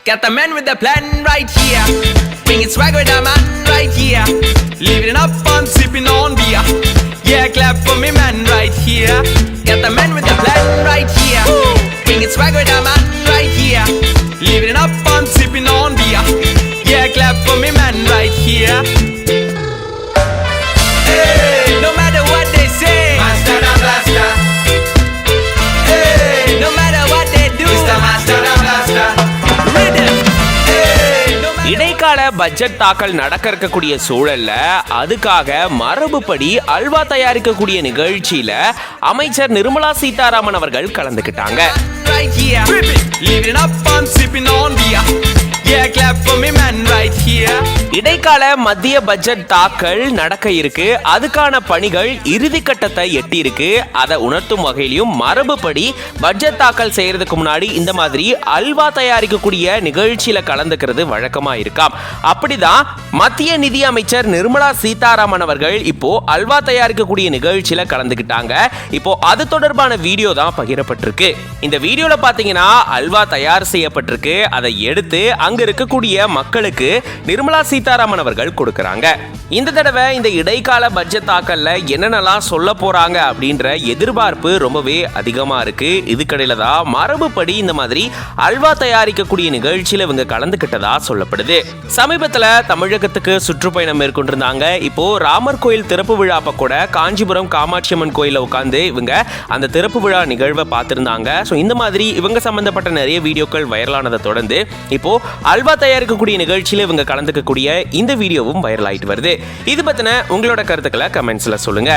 Got the man with the plan right here. Bringing swag with the man right here. Living up on sipping on beer. Yeah, clap for me man right here. Got the man with the plan right here. Bringing swag with the man right here. Living up on sipping on beer. Yeah, clap for me man right here. Hey, no matter what they say, Master and Blaster. hey, no matter what they do, Mr. Master and Blaster. rhythm. Hey, no matter இடைக்கால budget தாக்கல் நடக்க இருக்கக்கூடிய சூழல்ல அதுக்காக மரபுப்படி அல்வா தயாரிக்கக்கூடிய நிகழ்ச்சியில அமைச்சர் நிர்மலா சீதாராமன் அவர்கள் கலந்துக்கிட்டாங்க. right here. Living up on sipping on beer. Yeah, clap for me man right here. இடைக்கால மத்திய பட்ஜெட் தாக்கல் நடக்க இருக்கு. அதுக்கான பணிகள் இறுதி கட்டத்தை எட்டி இருக்கு. அதை உணர்த்தும் வகையிலும் மரபுப்படி பட்ஜெட் தாக்கல் செய்யறதுக்கு முன்னாடி இந்த மாதிரி அல்வா தயாரிக்கக்கூடிய நிகழ்ச்சியில கலந்துக்கிறது வழக்கமா இருக்காம். அப்படிதான் மத்திய நிதி அமைச்சர் நிர்மலா சீதாராமன் அவர்கள் இப்போ அல்வா தயாரிக்கக்கூடிய நிகழ்ச்சியில கலந்துக்கிட்டாங்க. இப்போ அது தொடர்பான வீடியோ தான் பகிரப்பட்டிருக்கு. இந்த வீடியோல பாத்தீங்கன்னா அல்வா தயார் செய்யப்பட்டிருக்கு. அதை எடுத்து அங்க இருக்கக்கூடிய மக்களுக்கு நிர்மலா சீதாராமன் அவர்கள் கொடுக்கறாங்க. இந்த தடவை இந்த இடைக்கால பட்ஜெட் தாக்கல்ல என்னென்னலாம் சொல்ல போறாங்க அப்படின்ற எதிர்பார்ப்பு ரொம்பவே அதிகமா இருக்கு. இதுக்கடையில தான் மரபுப்படி இந்த மாதிரி அல்வா தயாரிக்கக்கூடிய நிகழ்ச்சியில இவங்க கலந்துக்கிட்டதா சொல்லப்படுது. சமீபத்துல தமிழகத்துக்கு சுற்றுப்பயணம் மேற்கொண்டிருந்தாங்க. இப்போ ராமர் கோயில் திறப்பு விழா அப்ப கூட காஞ்சிபுரம் காமாட்சி அம்மன் கோயில உட்கார்ந்து இவங்க அந்த திறப்பு விழா நிகழ்வை பார்த்திருந்தாங்க. ஸோ இந்த மாதிரி இவங்க சம்பந்தப்பட்ட நிறைய வீடியோக்கள் வைரலானதை தொடர்ந்து இப்போ அல்வா தயாரிக்கக்கூடிய நிகழ்ச்சியில இவங்க கலந்துக்கக்கூடிய இந்த வீடியோவும் வைரல் ஆயிட்டு வருது. இது பத்தின உங்களோட கருத்துக்களை கமெண்ட்ஸ்ல சொல்லுங்க.